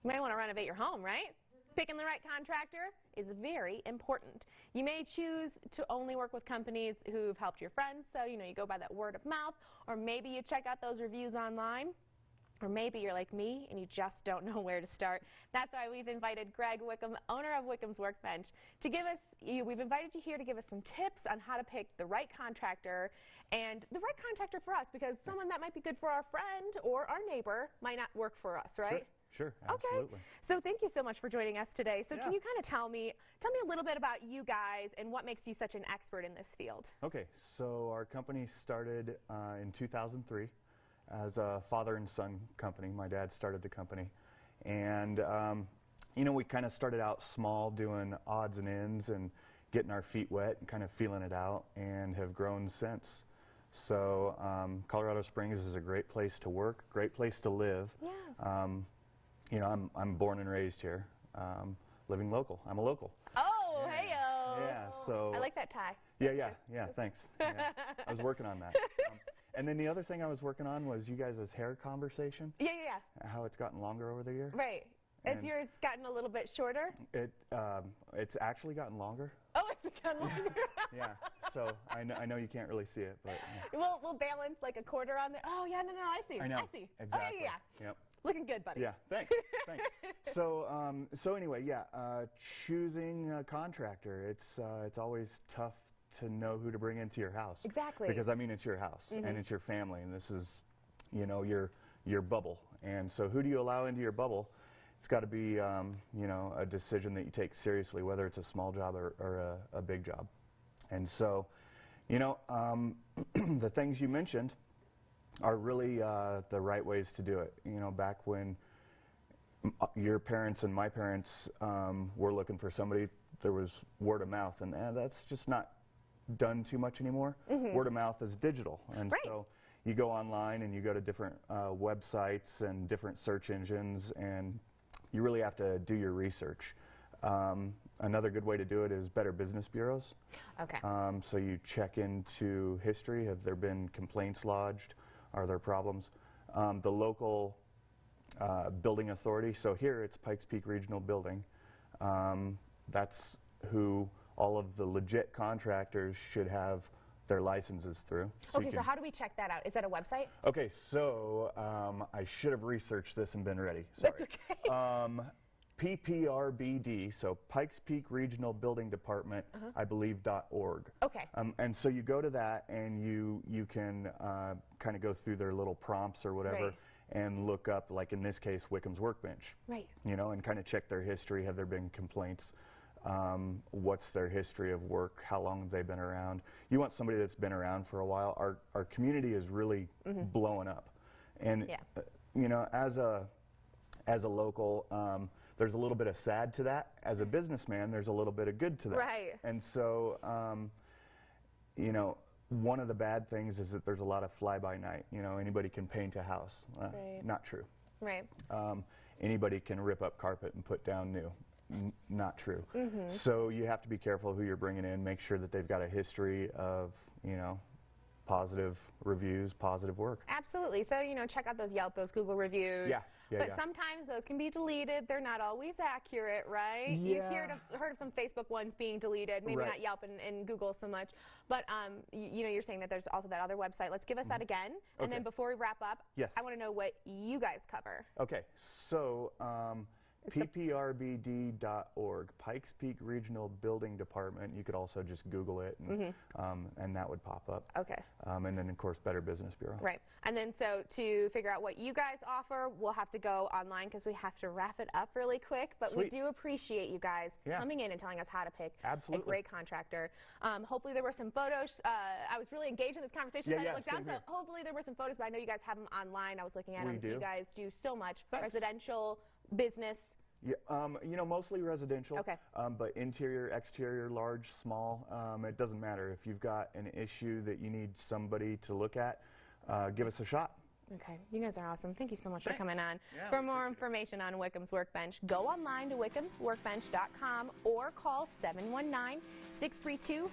You might want to renovate your home, right? Picking the right contractor is very important. You may choose to only work with companies who've helped your friends, so you go by that word of mouth, or maybe you check out those reviews online. Or maybe you're like me and you just don't know where to start. That's why we've invited Greg Wickham, owner of Wickham's Workbench, to give us, we've invited you here to give us some tips on how to pick the right contractor, and the right contractor for us, because someone that might be good for our friend or our neighbor might not work for us, right? Sure, absolutely. Okay. So thank you so much for joining us today. So can you kind of tell me a little bit about you guys and what makes you such an expert in this field? Okay, so our company started in 2003. As a father and son company. My dad started the company, and we kind of started out small, doing odds and ends and getting our feet wet and kind of feeling it out, and have grown since. So Colorado Springs is a great place to work, great place to live. Yes. I'm born and raised here, living local. I'm a local. Oh, hey-o. Yeah, so I like that tie. Yeah, thanks. Yeah. I was working on that. And then the other thing I was working on was you guys' hair conversation. Yeah. How it's gotten longer over the year. Right. Has yours gotten a little bit shorter? It's actually gotten longer. Oh, it's gotten longer. Yeah. So I know you can't really see it, but We'll balance like a quarter on there. Oh yeah, no, I see. I know. I see. Exactly. Oh, yeah. Yep. Looking good, buddy. Yeah, thanks. So anyway, choosing a contractor, it's always tough to know who to bring into your house. Exactly. Because it's your house and it's your family, and this is, your bubble. And so who do you allow into your bubble? It's got to be, a decision that you take seriously, whether it's a small job or a big job. And so, the things you mentioned are really the right ways to do it. Back when your parents and my parents were looking for somebody, there was word of mouth, and that's just not done too much anymore. Word of mouth is digital, and so you go online and you go to different websites and different search engines, and you really have to do your research. Another good way to do it is Better Business Bureaus. Okay. So you check into history. Have there been complaints lodged? Are there problems? The local building authority. So here it's Pikes Peak Regional Building. That's who all of the legit contractors should have their licenses through. Okay, so how do we check that out? Is that a website? Okay, so I should have researched this and been ready. Sorry. That's okay. PPRBD, so Pikes Peak Regional Building Department, I believe, .org. Okay. And so you go to that, and you can kind of go through their little prompts or whatever, and look up, like in this case, Wickham's Workbench. Right. And kind of check their history. Have there been complaints? What's their history of work? How long have they been around? You want somebody that's been around for a while. Our community is really blowing up, and as a local, there's a little bit of sad to that. As a businessman, there's a little bit of good to that. Right. And so, one of the bad things is that there's a lot of fly-by-night. Anybody can paint a house. Not true. Right. Anybody can rip up carpet and put down new. Not true. So you have to be careful who you're bringing in. Make sure that they've got a history of, positive reviews, positive work. Absolutely. So, check out those Yelp, those Google reviews. But sometimes those can be deleted. They're not always accurate, right? Yeah. You've heard of some Facebook ones being deleted, maybe not Yelp and Google so much. But, you're saying that there's also that other website. Let's give us that again. And then before we wrap up, I want to know what you guys cover. Okay. So, PPRBD.org, Pikes Peak Regional Building Department. You could also just Google it, and that would pop up. Okay. And then, of course, Better Business Bureau. Right. And then, so to figure out what you guys offer, we'll have to go online because we have to wrap it up really quick. But we do appreciate you guys coming in and telling us how to pick a great contractor. Hopefully, there were some photos. I was really engaged in this conversation. I didn't look down, so hopefully there were some photos, but I know you guys have them online. I was looking at them. You guys do so much. Residential, business. Yeah, mostly residential. Okay. But interior, exterior, large, small, it doesn't matter. If you've got an issue that you need somebody to look at, give us a shot. Okay, you guys are awesome. Thank you so much for coming on. For more information on Wickham's Workbench, go online to wickhamsworkbench.com or call 719-632-5117.